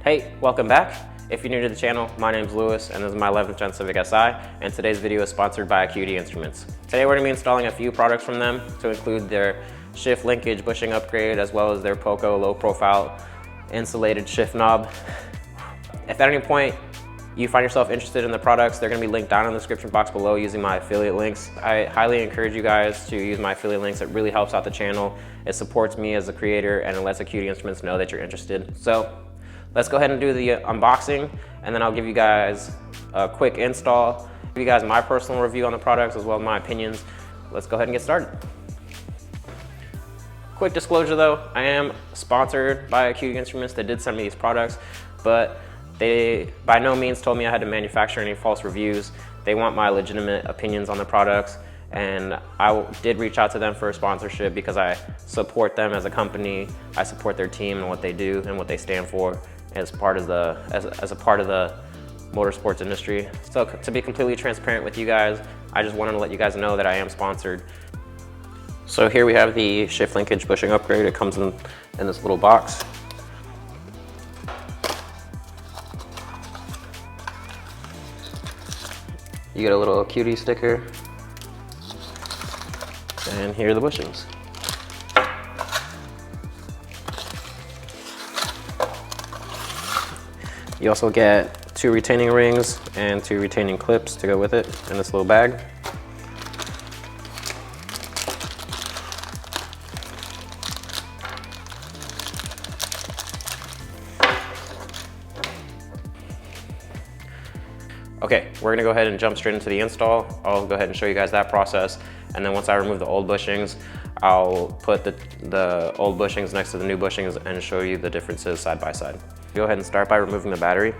Hey, welcome back. If you're new to the channel, my name's Lewis and this is my 11th gen Civic Si, and today's video is sponsored by Acuity Instruments. Today we're going to be installing a few products from them to include their shift linkage bushing upgrade as well as their POCO low profile insulated shift knob. If at any point you find yourself interested in the products, they're going to be linked down in the description box below using my affiliate links. I highly encourage you guys to use my affiliate links. It really helps out the channel. It supports me as a creator and it lets Acuity Instruments know that you're interested. So let's go ahead and do the unboxing, and then I'll give you guys a quick install, give you guys my personal review on the products as well as my opinions. Let's go ahead and get started. Quick disclosure though, I am sponsored by Acuity Instruments. They did send me these products, but they by no means told me I had to manufacture any false reviews. They want my legitimate opinions on the products, and I did reach out to them for a sponsorship because I support them as a company. I support their team and what they do and what they stand for as part of the as a part of the motorsports industry. So to be completely transparent with you guys, I just wanted to let you guys know that I am sponsored. So here we have the shift linkage bushing upgrade. It comes in this little box. You get a little Acuity sticker, and here are the bushings. You also get 2 retaining rings and 2 retaining clips to go with it in this little bag. Okay, we're gonna go ahead and jump straight into the install. I'll go ahead and show you guys that process. And then once I remove the old bushings, I'll put the old bushings next to the new bushings and show you the differences side by side. Go ahead and start by removing the battery.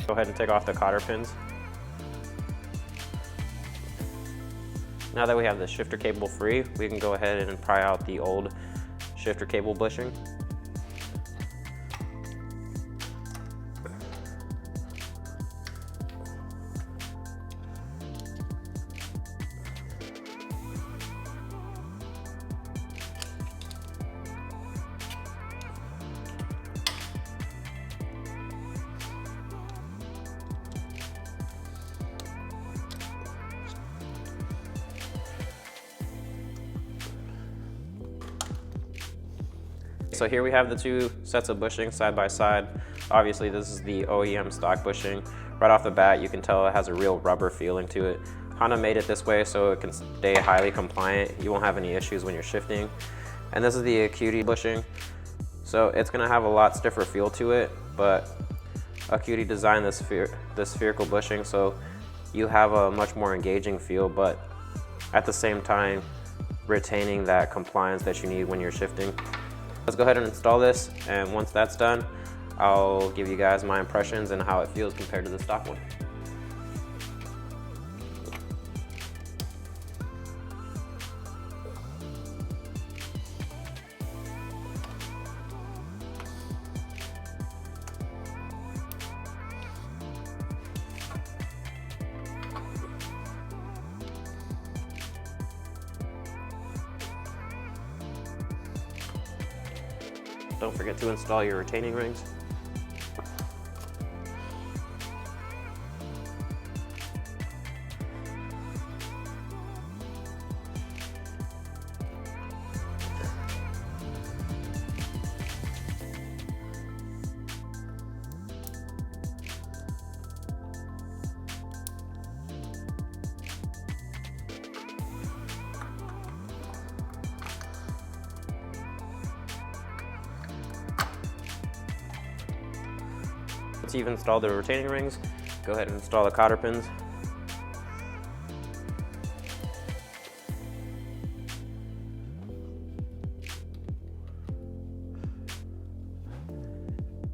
Go ahead and take off the cotter pins. Now that we have the shifter cable free, we can go ahead and pry out the old shifter cable bushing. So here we have the 2 sets of bushings side by side. Obviously this is the OEM stock bushing. Right off the bat you can tell it has a real rubber feeling to it. Honda made it this way so it can stay highly compliant. You won't have any issues when you're shifting. And this is the Acuity bushing. So it's going to have a lot stiffer feel to it, but Acuity designed this spherical bushing so you have a much more engaging feel, but at the same time retaining that compliance that you need when you're shifting. Let's go ahead and install this, and once that's done, I'll give you guys my impressions and how it feels compared to the stock one. don't forget to install your retaining rings. Once you've installed the retaining rings, go ahead and install the cotter pins.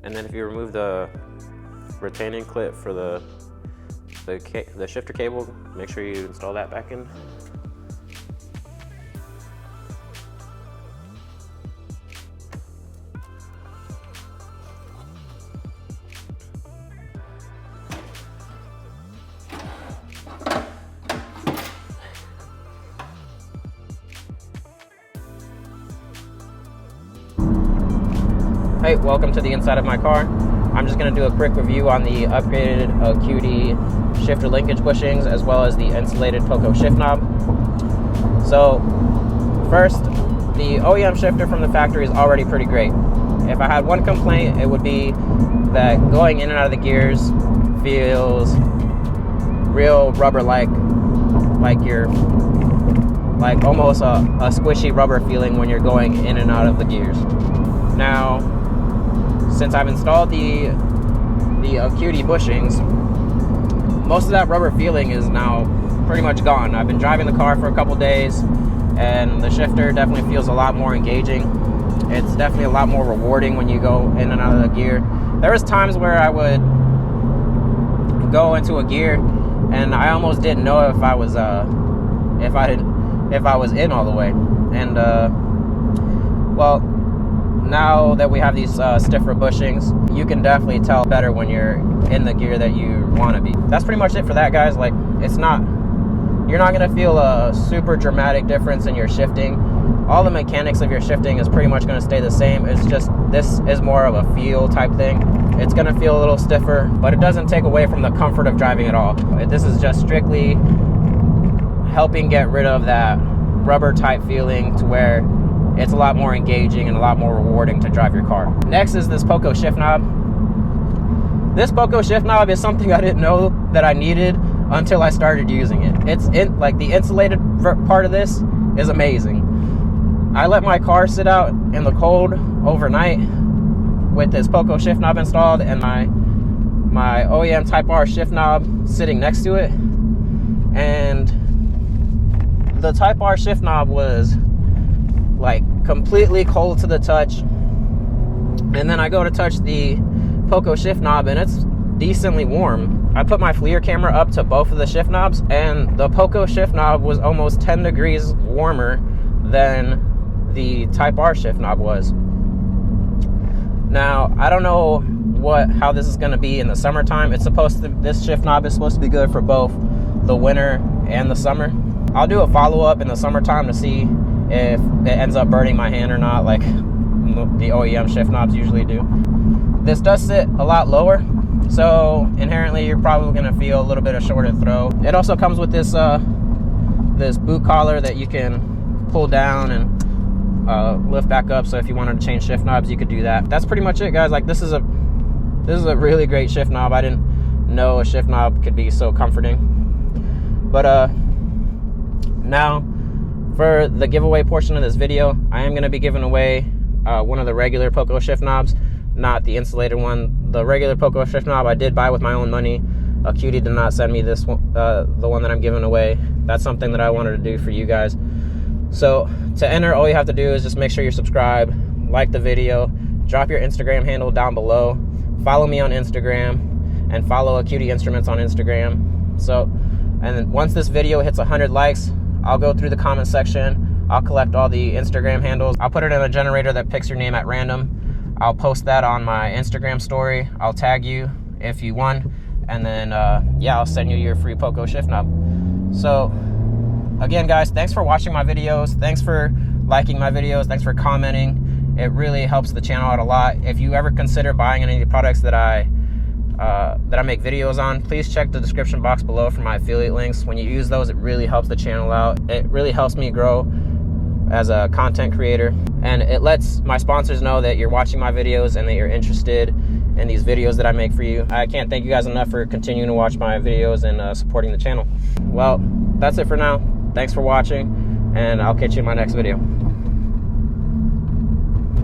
And then if you remove the retaining clip for the shifter cable, make sure you install that back in. Hey, welcome to the inside of my car. I'm just going to do a quick review on the upgraded Acuity shifter linkage bushings as well as the insulated POCO shift knob. So first, the OEM shifter from the factory is already pretty great. If I had one complaint, it would be that going in and out of the gears feels real rubber-like, like you're like almost a squishy rubber feeling when you're going in and out of the gears. Now, since I've installed the Acuity bushings, most of that rubber feeling is now pretty much gone. I've been driving the car for a couple days, and the shifter definitely feels a lot more engaging. It's definitely a lot more rewarding when you go in and out of the gear. There was times where I would go into a gear, and I almost didn't know if I was in all the way. And well, now that we have these stiffer bushings, you can definitely tell better when you're in the gear that you want to be. That's pretty much it for that, guys. Like, you're not going to feel a super dramatic difference in your shifting. All the mechanics of your shifting is pretty much going to stay the same. It's just, this is more of a feel type thing. It's going to feel a little stiffer, but it doesn't take away from the comfort of driving at all. This is just strictly helping get rid of that rubber type feeling to where it's a lot more engaging and a lot more rewarding to drive your car. Next is this POCO shift knob. This POCO shift knob is something I didn't know that I needed until I started using it. Like the insulated part of this is amazing. I let my car sit out in the cold overnight with this POCO shift knob installed and my OEM Type R shift knob sitting next to it. And the Type R shift knob was like completely cold to the touch, and then I go to touch the POCO shift knob and it's decently warm. I put my FLIR camera up to both of the shift knobs, and the POCO shift knob was almost 10 degrees warmer than the Type R shift knob was. Now, I don't know how this is going to be in the summertime. This shift knob is supposed to be good for both the winter and the summer. I'll do a follow-up in the summertime to see if it ends up burning my hand or not, like the OEM shift knobs usually do. This does sit a lot lower, so inherently you're probably going to feel a little bit of shorter throw. It also comes with this this boot collar that you can pull down and lift back up, so if you wanted to change shift knobs, you could do that. That's pretty much it, guys. Like, this is a really great shift knob. I didn't know a shift knob could be so comforting. But now, for the giveaway portion of this video, I am going to be giving away one of the regular POCO shift knobs, not the insulated one. The regular POCO shift knob I did buy with my own money. Acuity did not send me this one, the one that I'm giving away. That's something that I wanted to do for you guys. So to enter, all you have to do is just make sure you're subscribed, like the video, drop your Instagram handle down below, follow me on Instagram, and follow Acuity Instruments on Instagram. So, and then once this video hits 100 likes, I'll go through the comment section. I'll collect all the Instagram handles. I'll put it in a generator that picks your name at random. I'll post that on my Instagram story. I'll tag you if you won. And then, yeah, I'll send you your free POCO shift knob. So, again, guys, thanks for watching my videos. Thanks for liking my videos. Thanks for commenting. It really helps the channel out a lot. If you ever consider buying any of the products that I make videos on, please check the description box below for my affiliate links. When you use those, it really helps the channel out. It really helps me grow as a content creator, and it lets my sponsors know that you're watching my videos and that you're interested in these videos that I make for you. I can't thank you guys enough for continuing to watch my videos and supporting the channel. Well, that's it for now. Thanks for watching, and I'll catch you in my next video.